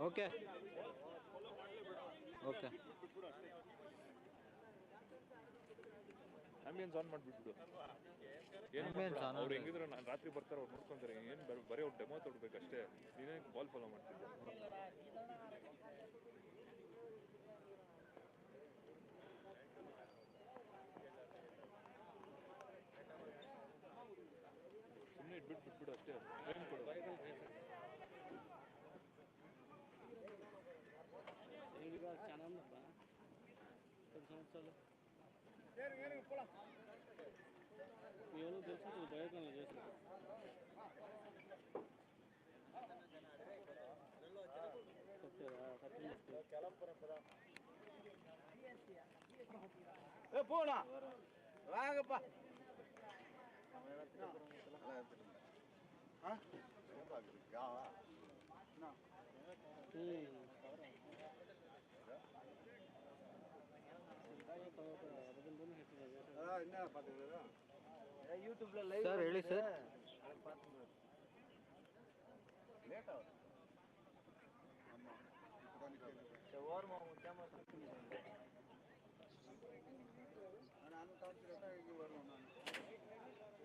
Okay. Okay. Ambience on ಮಾಡಿಬಿಟ್ಬಿಡು. ಏನು ಅವ್ರು ಹೆಂಗಿದ್ರೆ ನಾನು ರಾತ್ರಿ ಬರ್ತಾರೆ, ಅವ್ರು ನೋಡ್ಕೊಂತಾರೆ. ಏನು ಬರೀ ಅವ್ರು ಡೆಮೋ ತೊಡ್ಬೇಕಷ್ಟೇ. ನೀನೇ ಬಾಲ್ ಫಾಲೋ ಮಾಡ್ತಿದ್ದೆ. ಸುಮ್ಮನೆ ಬಿಟ್ಬಿಡು ಅಷ್ಟೇ. ಏನು ಕೊಡು போடா வாங்கப்பா. ಯೂಟ್ಯೂಬ್ல ಲೈವ್ ಸರ್ ಹೇಳಿ ಸರ್. ಲೇಟ್ ಆಗುತ್ತೆ. ಓವರ್ ಕ್ಯಾಮರಾ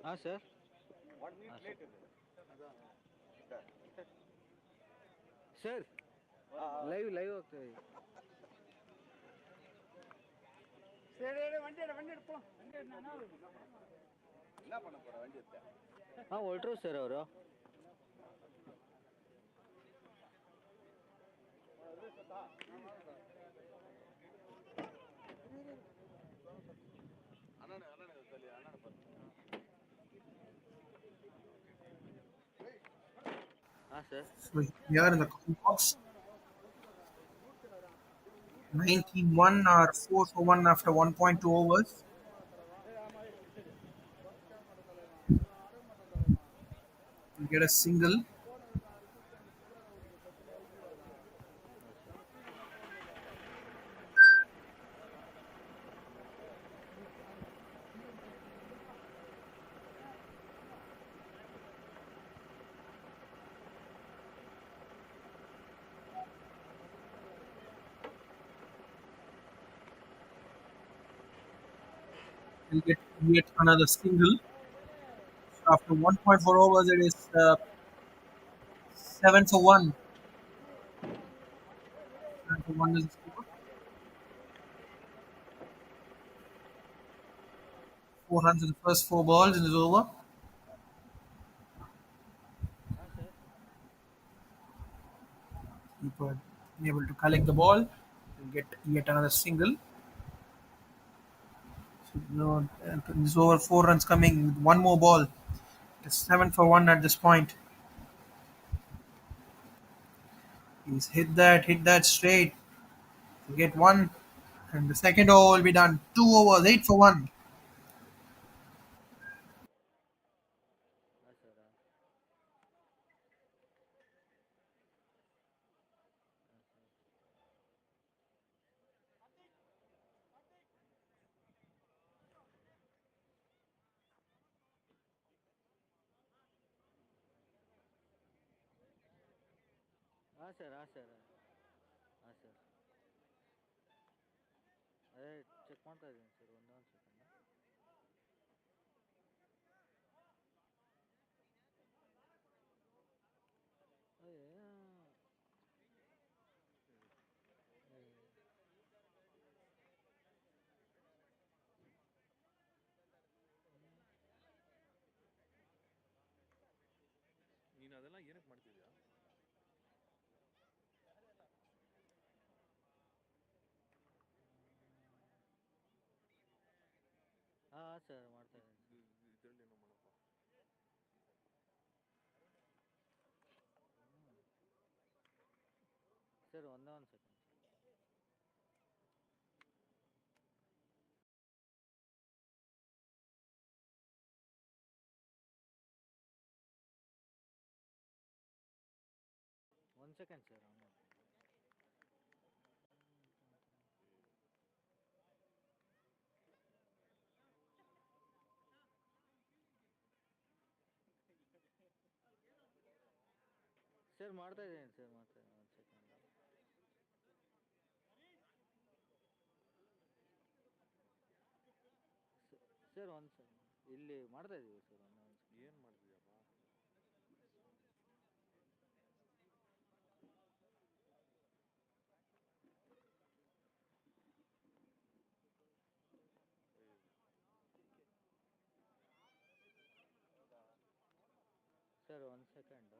ಹಾಂ ಸರ್. ಸರ್ ಲೈವ್ ಹೋಗ್ತದೆ. ಹಾಂ ಹೊರಟ್ರು ಸರ್ ಅವರು. So here in the box, 19-1 or 4-1 after 1.2 overs. You get a single. Will get yet another single. After 1.4 overs, it is 7 for 1. 7 for 1 is the score. 4 runs in the first 4 balls in this over. Keeper able to collect the ball and get yet another single. So, in this over, 4 runs coming with one more ball. It is 7 for 1 at this point. He's hit that straight to get one, and the second over will be done. 2 overs, 8 for 1. ಹಾಂ sir. ಹಾಂ sir. ಹಾಂ sir. ಅದೇ check ಮಾಡ್ತಾ ಇದ್ದೀನಿ sir. ಒಂದೇ ಒಂದು second. ನೀನು ಅದೆಲ್ಲ ಏನಕ್ಕೆ ಮಾಡ್ತಿದ್ಯಾ? ಹಾಂ ಸರ್ ಮಾಡ್ತಾ ಇದ್ದೀನಿ. ಇದರಲ್ಲಿ ಏನೋ ಮಾಡಪ್ಪ. ಸರ್ ಒಂದೇ ಒಂದು ಸೆಕೆಂಡ್. second, sir. ಸರ್ ಮಾಡ್ತಾ ಇದ್ದೀನಿ ಸರ್ ಮಾಡ್ತಾ ಇದ್ದೀನಿ ಒಂದು ಸೆಕೆಂಡ್. ಸರ್ ಒಂದು ಸರ್ ಇಲ್ಲಿ ಮಾಡ್ತಾ ಇದ್ದೀವಿ ಸರ್ ಒಂದು ಏನು ಮಾಡ್ತಿದ್ಯಪ್ಪ? ಸರ್ ಒಂದು ಸೆಕೆಂಡು.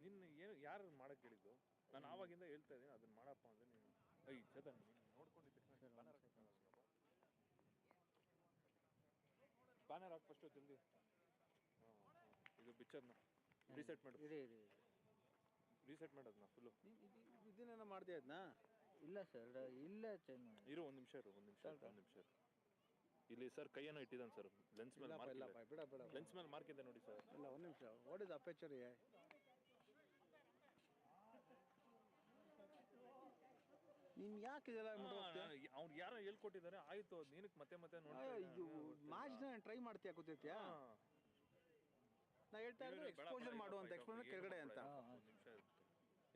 ನಿನ್ನ ಏನು ಯಾರು ಮಾಡಕ್ಕೆ ಹೇಳಿದ್ದು? ನಾನು ಆವಾಗಿಂದ ಹೇಳ್ತಾ ಇದ್ದೀನಿ ಅದನ್ನ ಮಾಡಪ್ಪ ಅಂದ್ರೆ ನೀನು ಚೇತನ್ ನೀನು ನೋಡ್ಕೊಂಡಿದ್ದ ತಕ್ಷಣ ಬ್ಯಾನರ್ ಹಾಕಿ ಫಸ್ಟು ಜಲ್ದಿ. ಇದು ಪಿಕ್ಚರ್ನ ರೀಸೆಟ್ ಮಾಡು. ಇರಿ ಇರಿ ರೀಸೆಟ್ ಮಾಡೋದನ್ನ ಫುಲ್ಲು. ಇದನ್ನೇನೋ ಮಾಡ್ತೀಯ ಅದನ್ನ? ಇಲ್ಲ ಸರ್ ಇಲ್ಲ ಚೇಂಜ್ ಮಾಡಿ. ಇರು ಒಂದು ನಿಮಿಷ ಇರು, ಒಂದು ನಿಮಿಷ ಒಂದು ನಿಮಿಷ. ಇಲ್ಲಿ ಸರ್ ಕೈಯನ್ನು ಇಟ್ಟಿದ್ದಾನೆ ಸರ್ ಲೆನ್ಸ್ ಮೇಲೆ ಮಾರ್ಕ್ ಇಲ್ಲ ಬಿಡ ಬಿಡ. ಲೆನ್ಸ್ ಮೇಲೆ ಮಾರ್ಕ್ ಇದೆ ನೋಡಿ ಸರ್. ಇಲ್ಲ ಒಂದು ನಿಮಿಷ. What is aperture? ನೀನ್ ಯಾಕೆ ಇದೆಲ್ಲ ಅವ್ರು ಯಾರೋ ಹೇಳ್ಕೊಟ್ಟಿದ್ದಾರೆ, ಆಯ್ತು ಅದು ನೀನಕ್ಕೆ ಮತ್ತೆ ಮತ್ತೆ ಮ್ಯಾಚ್ ನ ಟ್ರೈ ಮಾಡ್ತೀಯಾ ಕೂತಿರ್ತೀಯಾ? ನಾ ಹೇಳ್ತಾ ಇರೋದು ಎಕ್ಸ್ಪೋಜರ್ ಮಾಡುವಂತ ಎಕ್ಸ್ಪೋಜರ್ ಕೆಳಗಡೆ ಅಂತ. ನಿಮಿಷ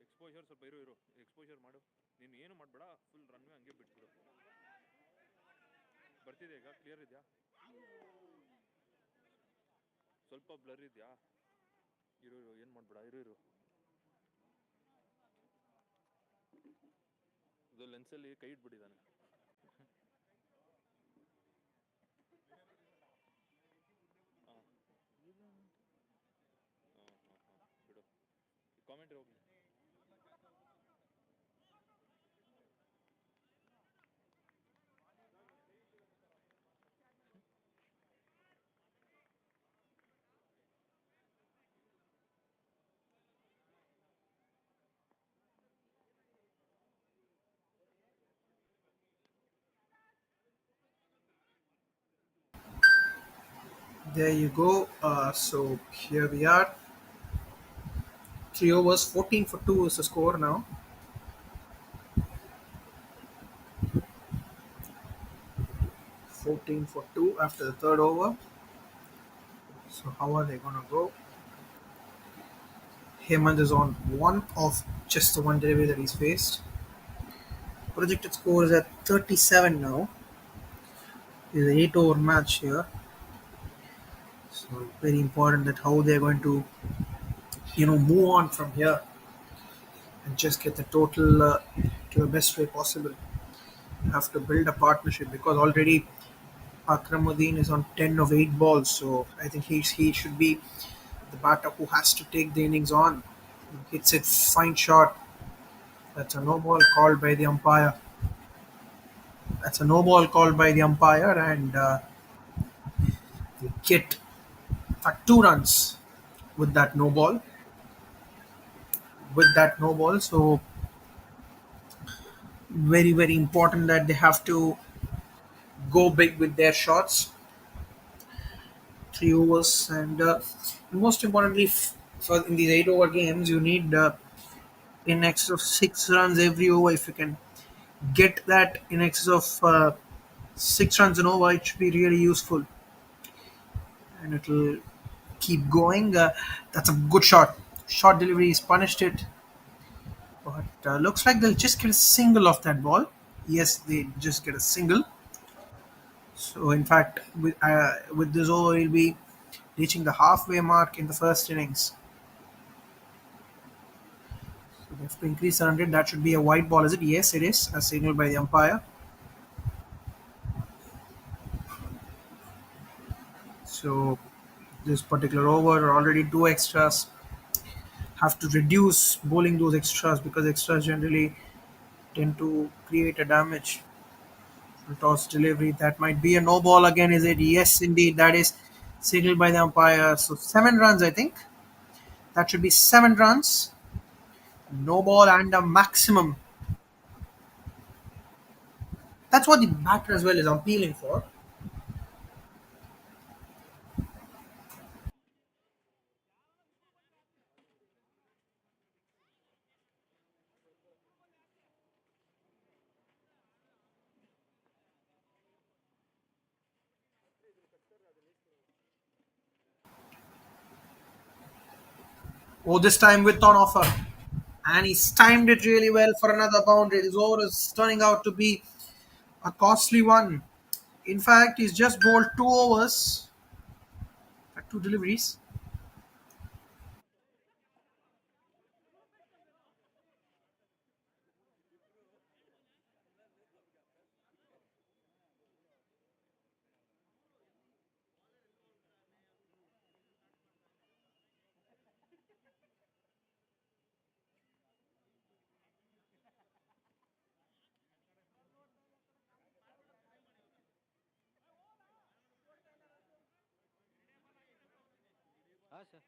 ಎಕ್ಸ್ಪೋಜರ್ ಸ್ವಲ್ಪ ಇರು ಎಕ್ಸ್ಪೋಜರ್ ಮಾಡು. ನೀನು ಏನು ಮಾಡಬೇಡ, ಫುಲ್ ರನ್ವೇ ಹಂಗೆ ಬಿಟ್ಬಿಡು. ಬರ್ತಿದೆ ಈಗ? ಕ್ಲಿಯರ್ ಇದೆಯಾ? ಸ್ವಲ್ಪ ಬ್ಲರ್ ಇದೆಯಾ? ಇರು ಏನು ಮಾಡಬೇಡ, ಇರು. ಇದು ಲೆನ್ಸಲ್ಲಿ ಕೈ ಇಟ್ಬಿಟ್ಟಿದ್ದಾನೆ. ಬಿಡು, ಕಾಮೆಂಟ್ ಹೋಗ್ಲಿ. There you go. So here we are. 3 overs, 14 for 2 is the score now. 14 for 2 after the third over. So how are they gonna go? Hemant is on one of just the one delivery that he's faced. Projected score is at 37 now. It's an 8 over match here. So very important that how they're going to, move on from here and just get the total to the best way possible. You have to build a partnership because already Akramuddin is on 10 of 8 balls. So I think he should be the batter who has to take the innings on. Hits it, fine shot. That's a no ball called by the umpire. And they get 2 runs with that no ball. So very very important that they have to go big with their shots. 3 overs and most importantly for in these 8 over games you need in excess of 6 runs every over. If you can get that in excess of 6 runs an over, it should be really useful and it'll keep going. That's a good shot. Short delivery is punished it, but looks like they'll just get a single off that ball. Yes, they just get a single. So in fact, with this over, he'll be reaching the halfway mark in the first innings. So they have to increase the run rate. That should be a white ball, is it? Yes, it is, as signaled by the umpire. So this particular over, already 2 extras. Have to reduce bowling those extras because extras generally tend to create a damage. Toss delivery, that might be a no ball again, is it? Yes, indeed, that is signaled by the umpire. So 7 runs, I think. That should be 7 runs. No ball and a maximum. That's what the batter as well is appealing for. Oh, this time with on offer. And he's timed it really well for another boundary. This over is turning out to be a costly one. In fact, he's just bowled 2 overs, 2 deliveries. हाँ sir.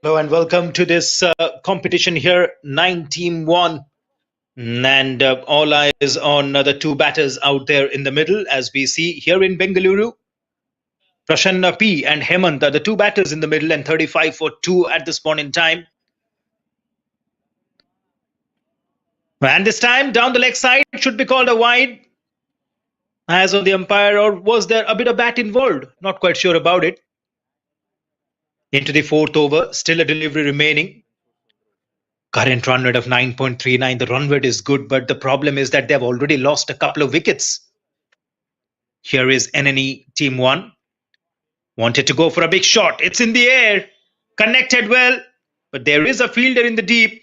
Hello and welcome to this competition here, 9-team-1. And all eyes on the two batters out there in the middle, as we see here in Bengaluru. Prasanna P and Hemant are the two batters in the middle, and 35 for 2 at this point in time. And this time, down the leg side, should be called a wide, as on the umpire, or was there a bit of bat involved? Not quite sure about it. Into the fourth over, still a delivery remaining. Current run rate of 9.39. The run rate is good, but the problem is that they've already lost a couple of wickets. Here is Nne Team 1. Wanted to go for a big shot. It's in the air. Connected well. But there is a fielder in the deep.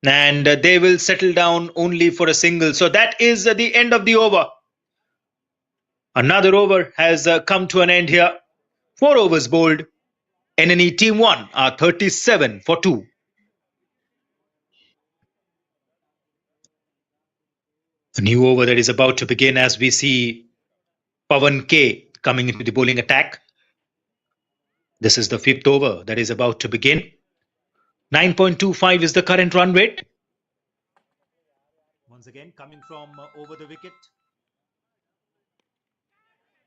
And they will settle down only for a single. So that is the end of the over. Another over has come to an end here. 4 overs bowled. Nne Team 1 are 37 for 2. A new over that is about to begin as we see Pawan K coming into the bowling attack. This is the 5th over that is about to begin. 9.25 is the current run rate. Once again, coming from over the wicket.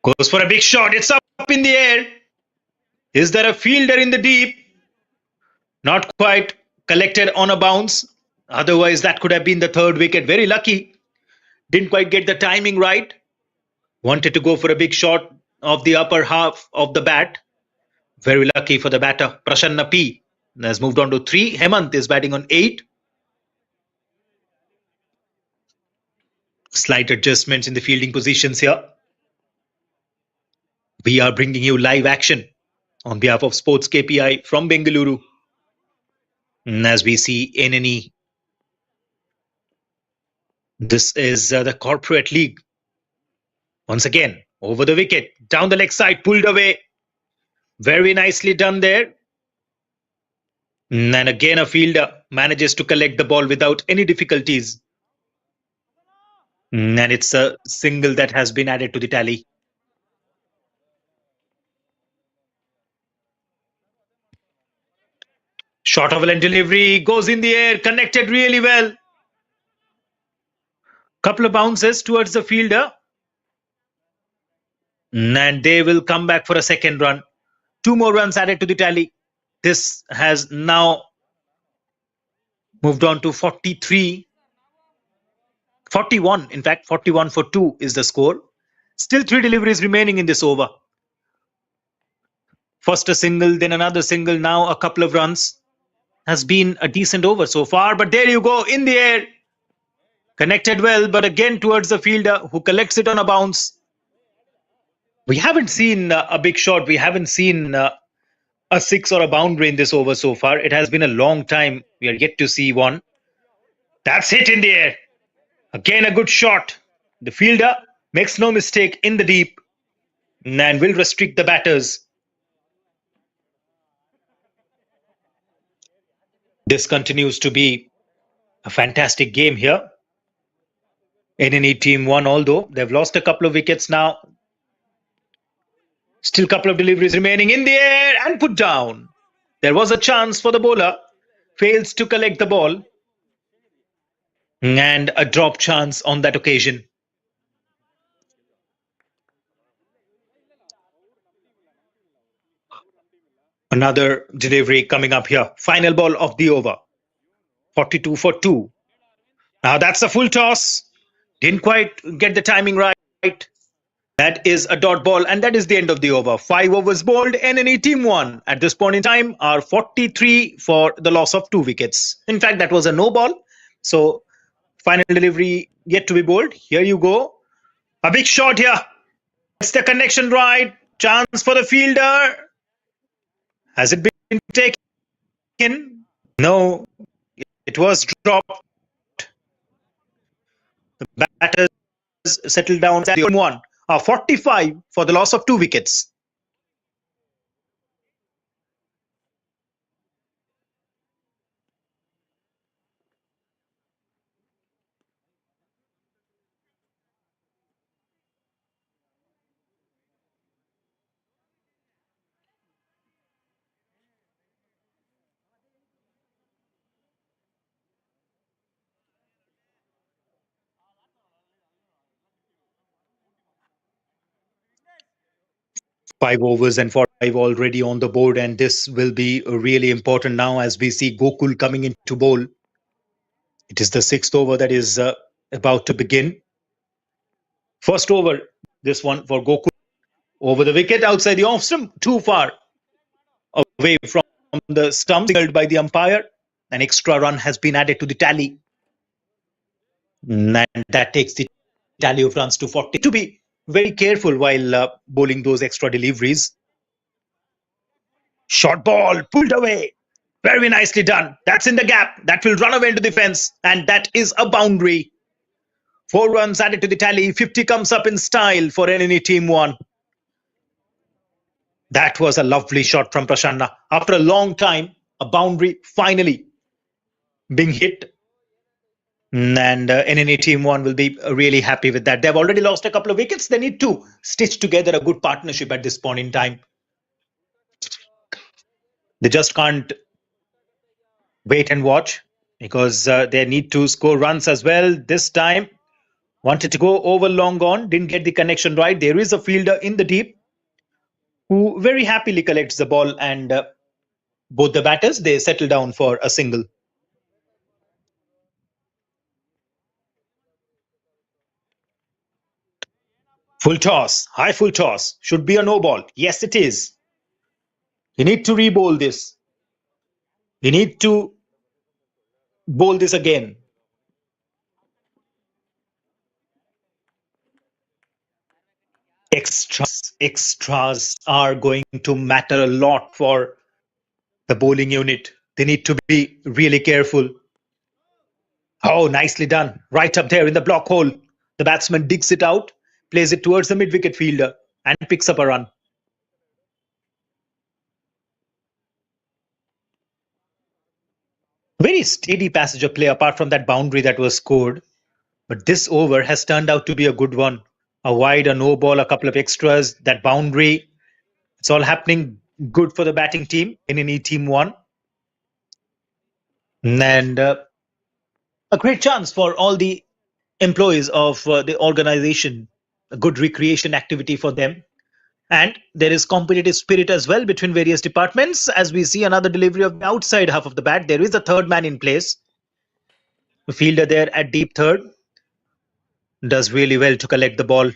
Goes for a big shot. It's up in the air. Is there a fielder in the deep? Not quite collected on a bounce. Otherwise, that could have been the 3rd wicket. Very lucky. Didn't quite get the timing right. Wanted to go for a big shot of the upper half of the bat. Very lucky for the batter. Prasanna P has moved on to 3. Hemant is batting on 8. Slight adjustments in the fielding positions here. We are bringing you live action on behalf of Sports KPI from Bengaluru. As we see Nne, this is the corporate league. Once again, over the wicket, down the leg side, pulled away. Very nicely done there. And again, a fielder manages to collect the ball without any difficulties. And it's a single that has been added to the tally. Short of a delivery, goes in the air, connected really well. Couple of bounces towards the fielder. And they will come back for a second run. 2 more runs added to the tally. This has now moved on to 43. 41, in fact, 41 for 2 is the score. Still 3 deliveries remaining in this over. First a single, then another single, now a couple of runs. Has been a decent over so far, but there you go, in the air. Connected well, but again towards the fielder who collects it on a bounce. We haven't seen a big shot. We haven't seen a 6 or a boundary in this over so far. It has been a long time. We are yet to see one. That's hit in the air. Again, a good shot. The fielder makes no mistake in the deep and will restrict the batters. This continues to be a fantastic game here. Nne team won, although they've lost a couple of wickets now. Still a couple of deliveries remaining in the air and put down. There was a chance for the bowler. Fails to collect the ball. And a drop chance on that occasion. Another delivery coming up here. Final ball of the over. 42 for 2. Now that's a full toss. Didn't quite get the timing right. That is a dot ball, and that is the end of the over. 5 overs bowled, Nne team won. At this point in time, are 43 for the loss of 2 wickets. In fact, that was a no ball. So, final delivery yet to be bowled. Here you go. A big shot here. It's the connection right. Chance for the fielder. Has it been taken? No. It was dropped. The batters settled down at 1. 45 for the loss of 2 wickets. Five overs and 45 already on the board, and this will be really important now as we see Gokul coming into bowl. It is the 6th over that is about to begin. First over, this one for Gokul. Over the wicket, outside the off stump, too far away from the stump, signaled by the umpire. An extra run has been added to the tally. And that takes the tally of runs to 40. To be very careful while bowling those extra deliveries. Short ball, pulled away. Very nicely done. That's in the gap. That will run away into the fence. And that is a boundary. 4 runs added to the tally. 50 comes up in style for Nne team 1. That was a lovely shot from Prasanna. After a long time, a boundary finally being hit. And Nne team 1 will be really happy with that. They've already lost a couple of wickets. They need to stitch together a good partnership at this point in time. They just can't wait and watch because they need to score runs as well. This time, wanted to go over long on, didn't get the connection right. There is a fielder in the deep who very happily collects the ball, and both the batters, they settle down for a single. Full toss, high full toss, should be a no ball. Yes, it is. You need to re-bowl this. You need to bowl this again. Extras are going to matter a lot for the bowling unit. They need to be really careful. Oh, nicely done. Right up there in the block hole. The batsman digs it out, plays it towards the mid-wicket fielder and picks up a run. Very steady passage of play apart from that boundary that was scored. But this over has turned out to be a good one. A wide, a no ball, a couple of extras, that boundary. It's all happening good for the batting team in Nne team 1. And a great chance for all the employees of the organization, a good recreation activity for them. And there is competitive spirit as well between various departments. As we see another delivery of the outside half of the bat, there is a third man in place. The fielder there at deep third does really well to collect the ball.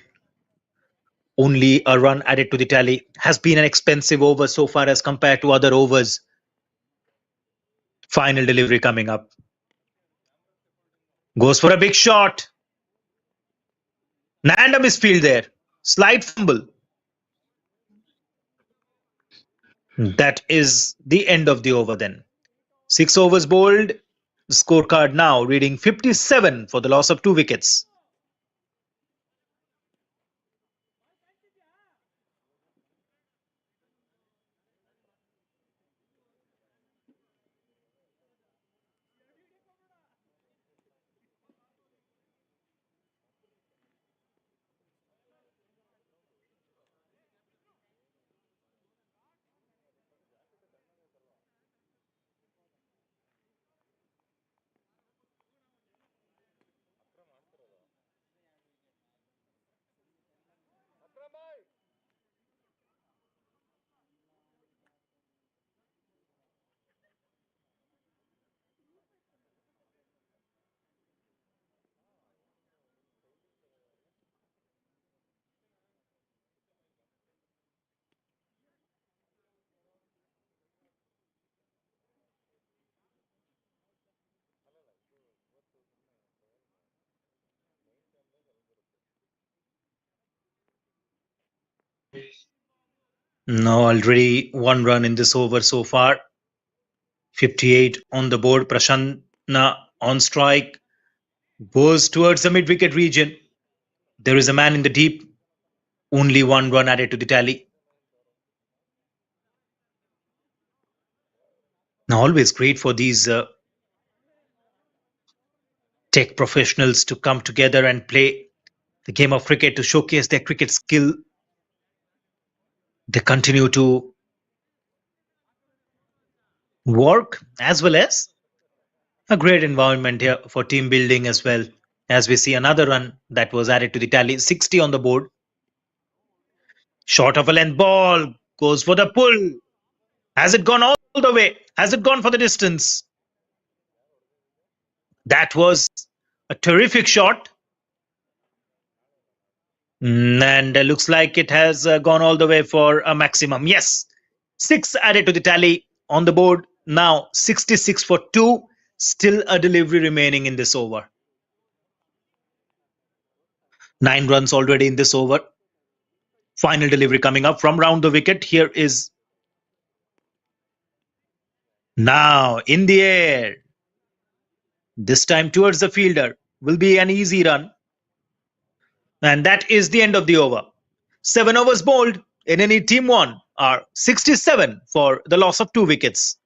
Only a run added to the tally. Has been an expensive over so far as compared to other overs. Final delivery coming up. Goes for a big shot. And a misfield there. Slight fumble. That is the end of the over then. 6 overs bowled. The scorecard now reading 57 for the loss of 2 wickets. Now already 1 run in this over so far. 58 on the board. Prashantna on strike. Goes towards the mid-wicket region. There is a man in the deep. Only 1 run added to the tally. Now always great for these tech professionals to come together and play the game of cricket to showcase their cricket skill. They continue to work as well as a great environment here for team building as well. As we see another run that was added to the tally, 60 on the board. Short of a length ball, goes for the pull. Has it gone all the way? Has it gone for the distance? That was a terrific shot. And looks like it has gone all the way for a maximum. Yes, 6 added to the tally on the board. Now 66 for 2. Still a delivery remaining in this over. 9 runs already in this over. Final delivery coming up from round the wicket. Here is now in the air. This time towards the fielder. Will be an easy run. And that is the end of the over. 7 overs bowled in any team won are 67 for the loss of 2 wickets.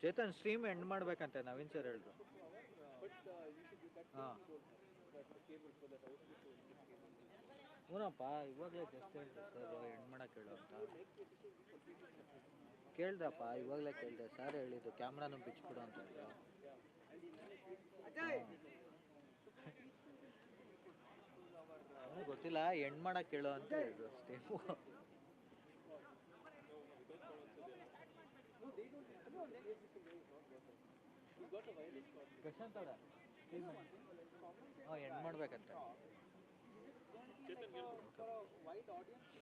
Chetan stream end ಮಾಡ್ಬೇಕಂತೆ Naveen sir ಹೇಳಿದ್ರು. ಹಾಂ ಹ್ಞೂನಪ್ಪ, ಇವಾಗಲೇ just ಹೇಳಿದೆ sir end ಮಾಡಕ್ಕೆ ಹೇಳು ಅಂತ. ಕೇಳ್ದಪ್ಪ, ಇವಾಗಲೇ ಕೇಳಿದೆ. ಸರ್ ಹೇಳಿದ್ದು ಕ್ಯಾಮ್ರಾನು ಬಿಚ್ಚಿಬಿಡು ಅಂತ ಹೇಳಿದ್ರು. ನನಗೆ ಗೊತ್ತಿಲ್ಲ, ಎಂಡ್ ಮಾಡಕ್ಕೆ ಹೇಳು ಅಂತ ಹೇಳಿದ್ರು ಸ್ಟೀಮು. ಪ್ರಶಾಂತ್ ಅವರ ಎಂಡ್ ಮಾಡ್ಬೇಕಂತೆ.